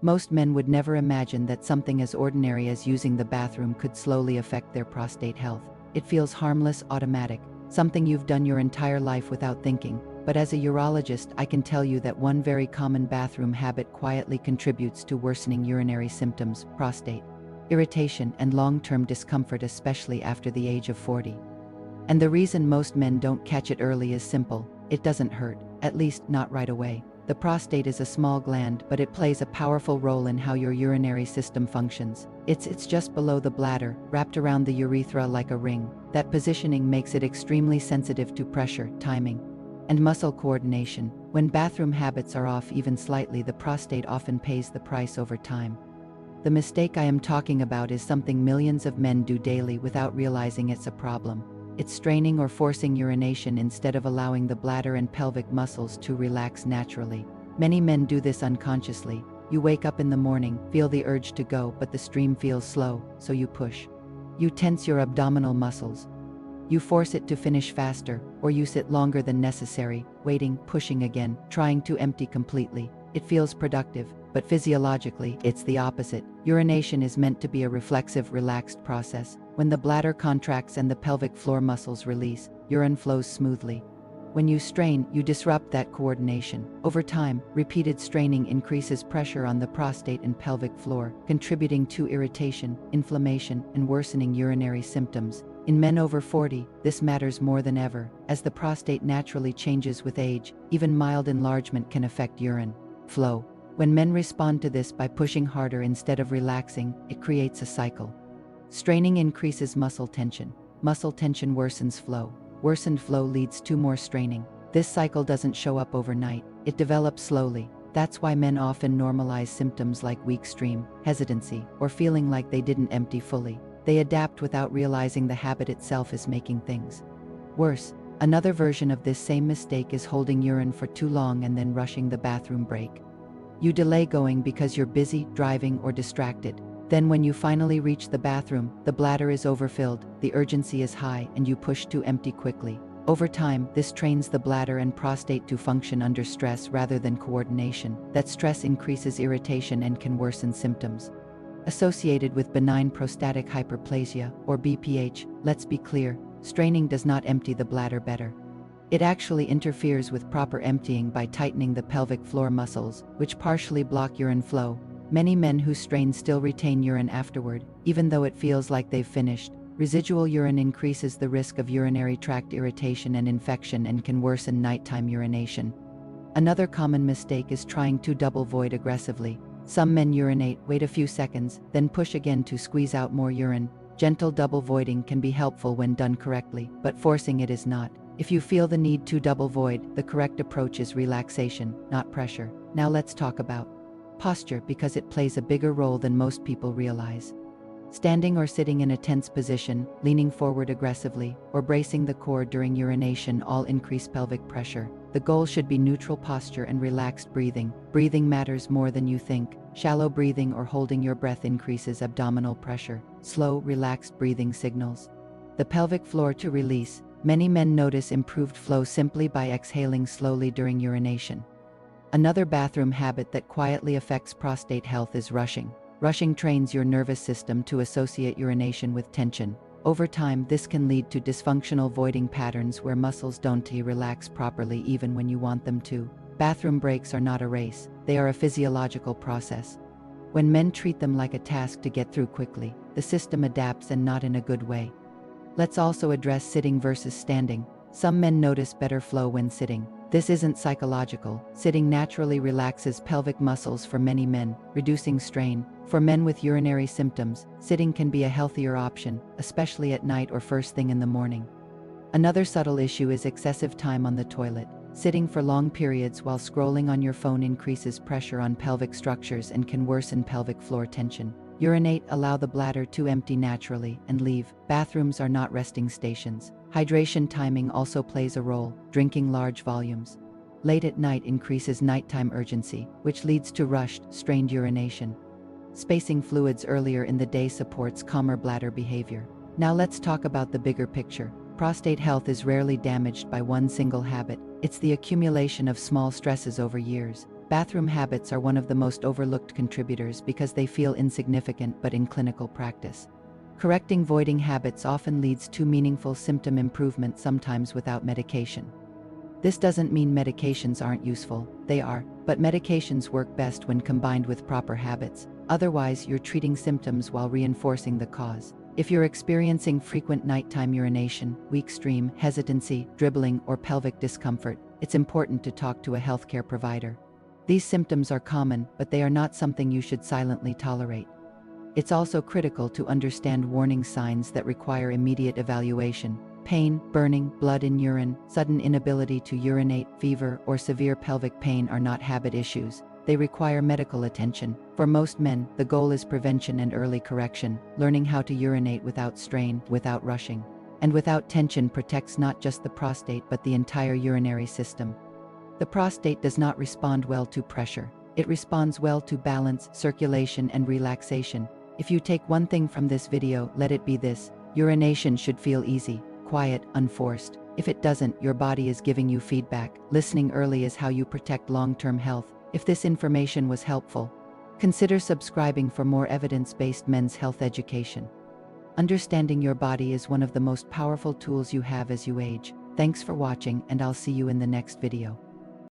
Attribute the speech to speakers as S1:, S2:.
S1: Most men would never imagine that something as ordinary as using the bathroom could slowly affect their prostate health. It feels harmless, automatic, something you've done your entire life without thinking. But as a urologist, I can tell you that one very common bathroom habit quietly contributes to worsening urinary symptoms: prostate irritation and long-term discomfort, especially after the age of 40. And the reason most men don't catch it early is simple: it doesn't hurt, at least not right away. The prostate is a small gland, but it plays a powerful role in how your urinary system functions. It's just below the bladder, wrapped around the urethra like a ring. That positioning makes it extremely sensitive to pressure, timing, and muscle coordination. When bathroom habits are off even slightly, the prostate often pays the price over time. The mistake I am talking about is something millions of men do daily without realizing it's a problem. It's straining or forcing urination instead of allowing the bladder and pelvic muscles to relax naturally. Many men do this unconsciously. You wake up in the morning, feel the urge to go, but the stream feels slow, so you push. You tense your abdominal muscles. You force it to finish faster, or you sit longer than necessary, waiting, pushing again, trying to empty completely. It feels productive, but physiologically, it's the opposite. Urination is meant to be a reflexive, relaxed process. When the bladder contracts and the pelvic floor muscles release, urine flows smoothly. When you strain, you disrupt that coordination. Over time, repeated straining increases pressure on the prostate and pelvic floor, contributing to irritation, inflammation, and worsening urinary symptoms. In men over 40, this matters more than ever. As the prostate naturally changes with age, even mild enlargement can affect urine flow. When men respond to this by pushing harder instead of relaxing, it creates a cycle. Straining increases muscle tension. Muscle tension worsens flow. Worsened flow leads to more straining. This cycle doesn't show up overnight. It develops slowly. That's why men often normalize symptoms like weak stream, hesitancy, or feeling like they didn't empty fully. They adapt without realizing the habit itself is making things worse. Another version of this same mistake is holding urine for too long and then rushing the bathroom break. You delay going because you're busy, driving, or distracted. Then when you finally reach the bathroom, the bladder is overfilled, the urgency is high, and you push to empty quickly. Over time, this trains the bladder and prostate to function under stress rather than coordination. That stress increases irritation and can worsen symptoms associated with benign prostatic hyperplasia, or BPH. Let's be clear, straining does not empty the bladder better. It actually interferes with proper emptying by tightening the pelvic floor muscles, which partially block urine flow. Many men who strain still retain urine afterward, even though it feels like they've finished. Residual urine increases the risk of urinary tract irritation and infection and can worsen nighttime urination. Another common mistake is trying to double void aggressively. Some men urinate, wait a few seconds, then push again to squeeze out more urine. Gentle double voiding can be helpful when done correctly, but forcing it is not. If you feel the need to double void, the correct approach is relaxation, not pressure. Now let's talk about posture, because it plays a bigger role than most people realize. Standing or sitting in a tense position, leaning forward aggressively, or bracing the core during urination all increase pelvic pressure. The goal should be neutral posture and relaxed breathing. Breathing matters more than you think. Shallow breathing or holding your breath increases abdominal pressure. Slow, relaxed breathing signals the pelvic floor to release. Many men notice improved flow simply by exhaling slowly during urination. Another bathroom habit that quietly affects prostate health is rushing. Rushing trains your nervous system to associate urination with tension. Over time, this can lead to dysfunctional voiding patterns where muscles don't relax properly even when you want them to. Bathroom breaks are not a race, they are a physiological process. When men treat them like a task to get through quickly, the system adapts, and not in a good way. Let's also address sitting versus standing. Some men notice better flow when sitting. This isn't psychological. Sitting naturally relaxes pelvic muscles for many men, reducing strain. For men with urinary symptoms, sitting can be a healthier option, especially at night or first thing in the morning. Another subtle issue is excessive time on the toilet. Sitting for long periods while scrolling on your phone increases pressure on pelvic structures and can worsen pelvic floor tension. Urinate, allow the bladder to empty naturally, and leave. Bathrooms are not resting stations. Hydration timing also plays a role, drinking large volumes late at night increases nighttime urgency, which leads to rushed, strained urination. Spacing fluids earlier in the day supports calmer bladder behavior. Now let's talk about the bigger picture. Prostate health is rarely damaged by one single habit. It's the accumulation of small stresses over years. Bathroom habits are one of the most overlooked contributors because they feel insignificant but in clinical practice. Correcting voiding habits often leads to meaningful symptom improvement, sometimes without medication. This doesn't mean medications aren't useful, they are, but medications work best when combined with proper habits. Otherwise, you're treating symptoms while reinforcing the cause. If you're experiencing frequent nighttime urination, weak stream, hesitancy, dribbling, or pelvic discomfort, it's important to talk to a healthcare provider. These symptoms are common, but they are not something you should silently tolerate. It's also critical to understand warning signs that require immediate evaluation. Pain, burning, blood in urine, sudden inability to urinate, fever, or severe pelvic pain are not habit issues. They require medical attention. For most men, the goal is prevention and early correction. Learning how to urinate without strain, without rushing, and without tension protects not just the prostate but the entire urinary system. The prostate does not respond well to pressure. It responds well to balance, circulation, and relaxation. If you take one thing from this video, let it be this: urination should feel easy, quiet, unforced. If it doesn't, your body is giving you feedback. Listening early is how you protect long-term health. If this information was helpful, consider subscribing for more evidence-based men's health education. Understanding your body is one of the most powerful tools you have as you age. Thanks for watching, and I'll see you in the next video.